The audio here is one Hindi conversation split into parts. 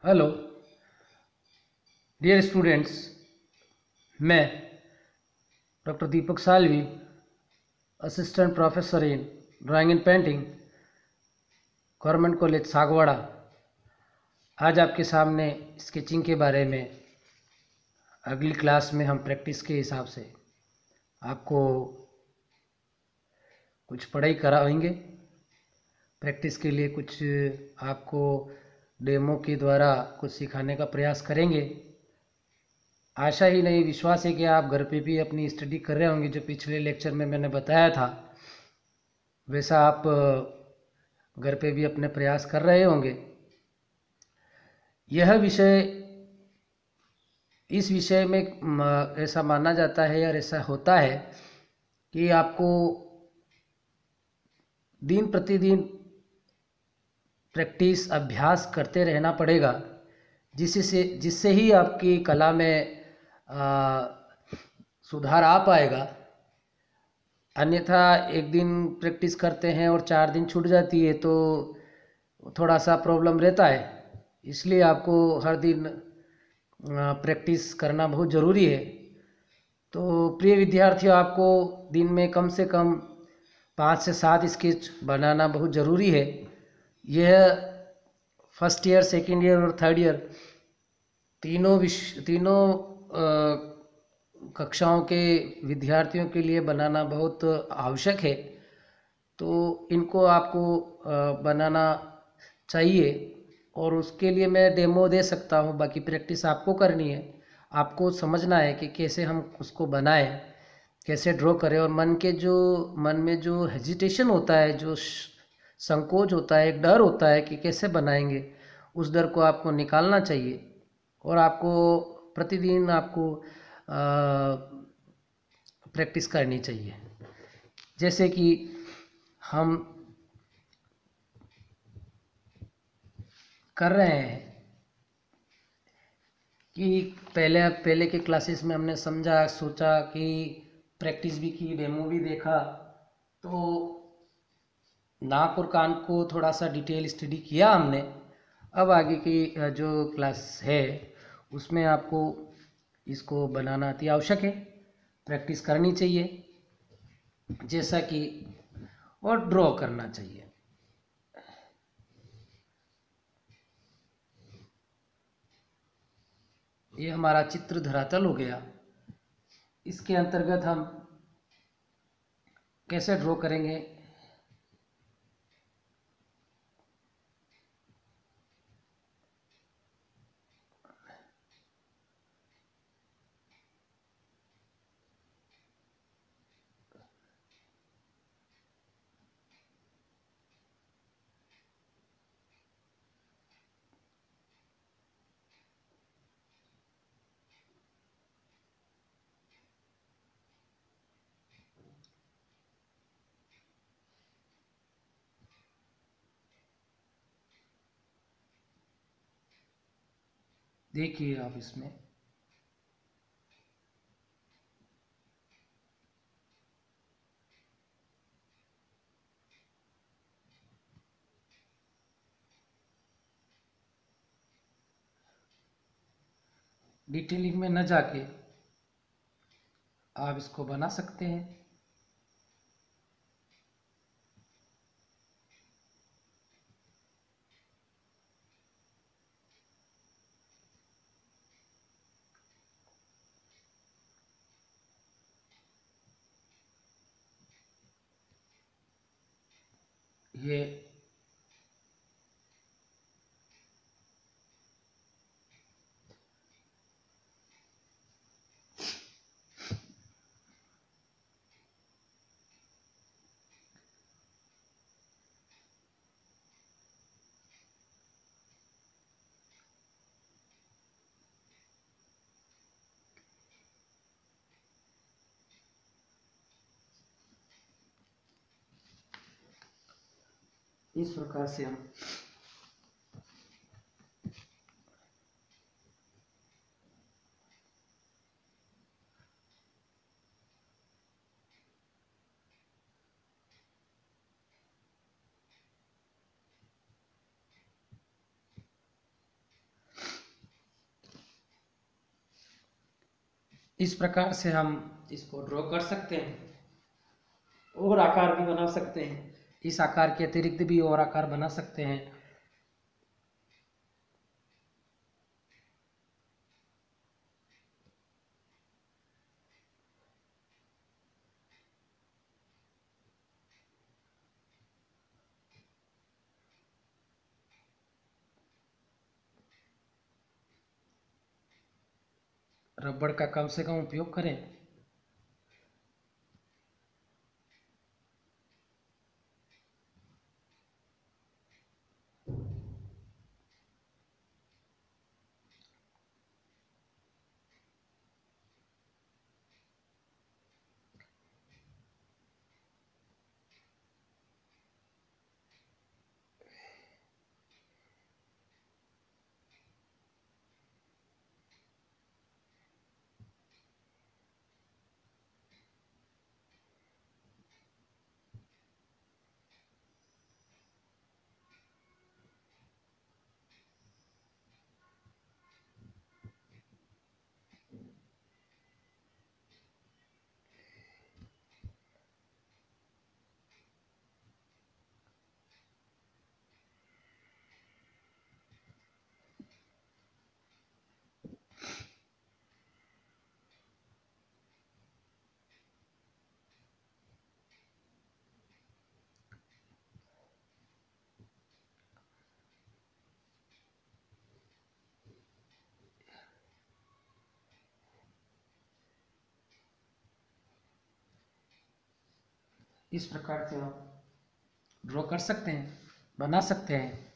हेलो डियर स्टूडेंट्स, मैं doctor Deepak Salvi, assistant professor in drawing and painting, government college Sagwara, आज आपके सामने स्केचिंग के बारे में अगली क्लास में हम प्रैक्टिस के हिसाब से आपको कुछ पढ़ाई कराएंगे। प्रैक्टिस के लिए कुछ आपको डेमो के द्वारा कुछ सिखाने का प्रयास करेंगे। आशा ही नहीं, विश्वास है कि आप घर पे भी अपनी स्टडी कर रहे होंगे। जो पिछले लेक्चर में मैंने बताया था वैसा आप घर पे भी अपने प्रयास कर रहे होंगे। यह विषय, इस विषय में ऐसा माना जाता है और ऐसा होता है कि आपको दिन प्रतिदिन प्रैक्टिस अभ्यास करते रहना पड़ेगा, जिससे ही आपकी कला में सुधार आ पाएगा। अन्यथा एक दिन प्रैक्टिस करते हैं और 4 दिन छूट जाती है तो थोड़ा सा प्रॉब्लम रहता है। इसलिए आपको हर दिन प्रैक्टिस करना बहुत ज़रूरी है। तो प्रिय विद्यार्थियों, आपको दिन में कम से कम 5 से 7 स्केच बनाना बहुत ज़रूरी है। यह फर्स्ट ईयर, सेकेंड ईयर और थर्ड ईयर तीनों कक्षाओं के विद्यार्थियों के लिए बनाना बहुत आवश्यक है। तो इनको आपको बनाना चाहिए और उसके लिए मैं डेमो दे सकता हूँ। बाकी प्रैक्टिस आपको करनी है। आपको समझना है कि कैसे हम उसको बनाएं, कैसे ड्रॉ करें। और मन में जो हेजिटेशन होता है, जो संकोच होता है, एक डर होता है कि कैसे बनाएंगे, उस डर को आपको निकालना चाहिए। और आपको प्रतिदिन आपको प्रैक्टिस करनी चाहिए। जैसे कि हम कर रहे हैं कि पहले पहले के क्लासेस में हमने समझा, सोचा कि प्रैक्टिस भी की, डेमो भी देखा, तो नाक और कान को थोड़ा सा डिटेल स्टडी किया हमने। अब आगे की जो क्लास है उसमें आपको इसको बनाना अति आवश्यक है, प्रैक्टिस करनी चाहिए, जैसा कि और ड्रॉ करना चाहिए। ये हमारा चित्र धरातल हो गया। इसके अंतर्गत हम कैसे ड्रॉ करेंगे, देखिए आप इसमें डिटेलिंग में न जाके आप इसको बना सकते हैं। ये इस प्रकार से हम इस प्रकार से हम इसको ड्रॉ कर सकते हैं और आकार भी बना सकते हैं। इस आकार के अतिरिक्त भी और आकार बना सकते हैं। रबड़ का कम से कम उपयोग करें। इस प्रकार से हम ड्रॉ कर सकते हैं, बना सकते हैं।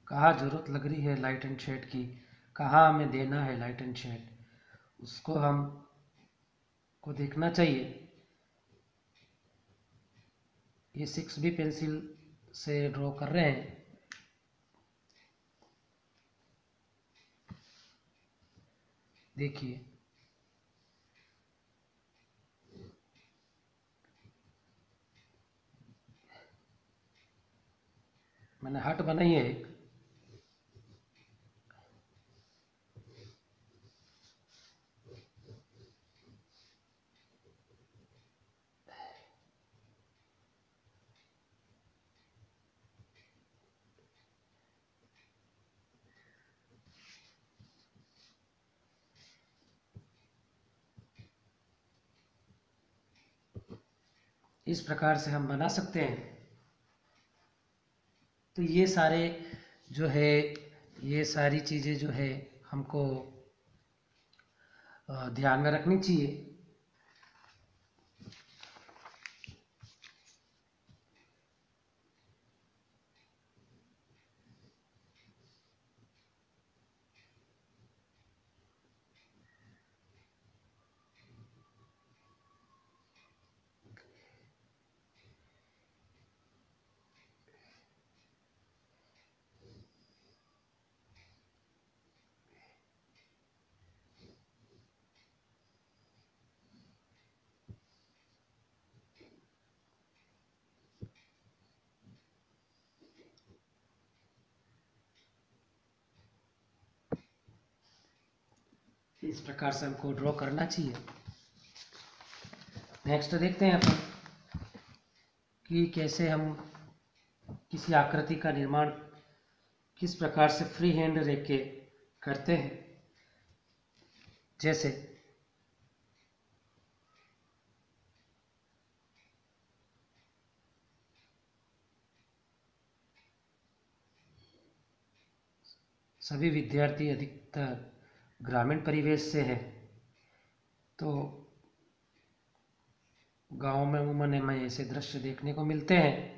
कहाँ ज़रूरत लग रही है लाइट एंड शेड की, कहाँ हमें देना है लाइट एंड शेड, उसको हम को देखना चाहिए। ये 6B पेंसिल से ड्रॉ कर रहे हैं। देखिए, मैंने हार्ट बनाई है एक। इस प्रकार से हम बना सकते हैं। तो ये सारे जो है, ये सारी चीज़ें जो है हमको ध्यान में रखनी चाहिए। इस प्रकार से हमको ड्रॉ करना चाहिए। नेक्स्ट देखते हैं अपन कि कैसे हम किसी आकृति का निर्माण किस प्रकार से फ्री हैंड रख के करते हैं। जैसे सभी विद्यार्थी अधिकतर ग्रामीण परिवेश से हैं, तो गांव में अमूमन हमें ऐसे दृश्य देखने को मिलते हैं।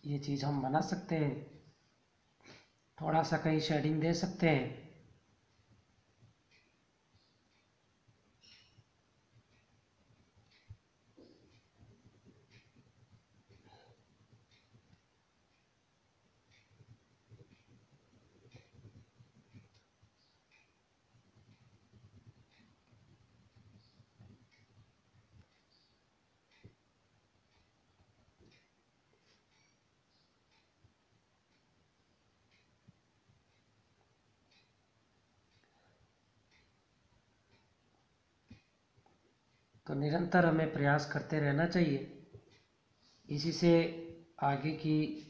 ये चीज़ हम बना सकते हैं, थोड़ा सा कहीं शेडिंग दे सकते हैं। तो निरंतर हमें प्रयास करते रहना चाहिए, इसी से आगे की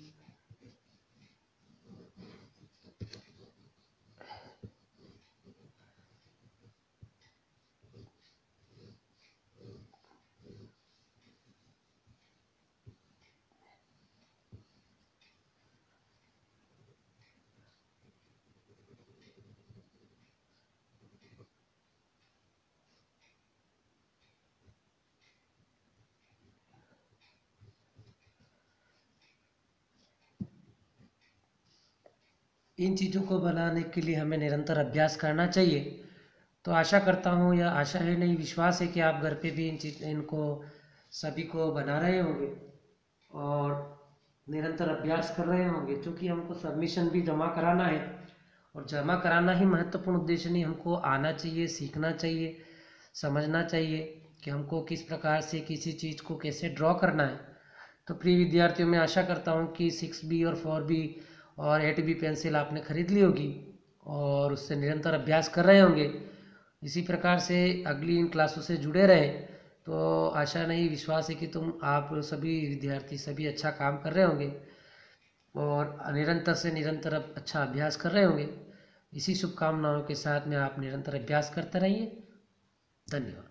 इन चीज़ों को बनाने के लिए हमें निरंतर अभ्यास करना चाहिए। तो आशा करता हूँ, या आशा है नहीं, विश्वास है कि आप घर पे भी इनको सभी को बना रहे होंगे और निरंतर अभ्यास कर रहे होंगे, क्योंकि हमको सबमिशन भी जमा कराना है। और जमा कराना ही महत्वपूर्ण उद्देश्य नहीं, हमको आना चाहिए, सीखना चाहिए, समझना चाहिए कि हमको किस प्रकार से किसी चीज़ को कैसे ड्रॉ करना है। तो प्रिय विद्यार्थियों, मैं आशा करता हूँ कि 6B और 4B और 8B पेंसिल आपने खरीद ली होगी और उससे निरंतर अभ्यास कर रहे होंगे। इसी प्रकार से अगली इन क्लासों से जुड़े रहें। तो आशा नहीं, विश्वास है कि आप सभी विद्यार्थी सभी अच्छा काम कर रहे होंगे और निरंतर से निरंतर अब अच्छा अभ्यास कर रहे होंगे। इसी शुभकामनाओं के साथ में आप निरंतर अभ्यास करते रहिए। धन्यवाद।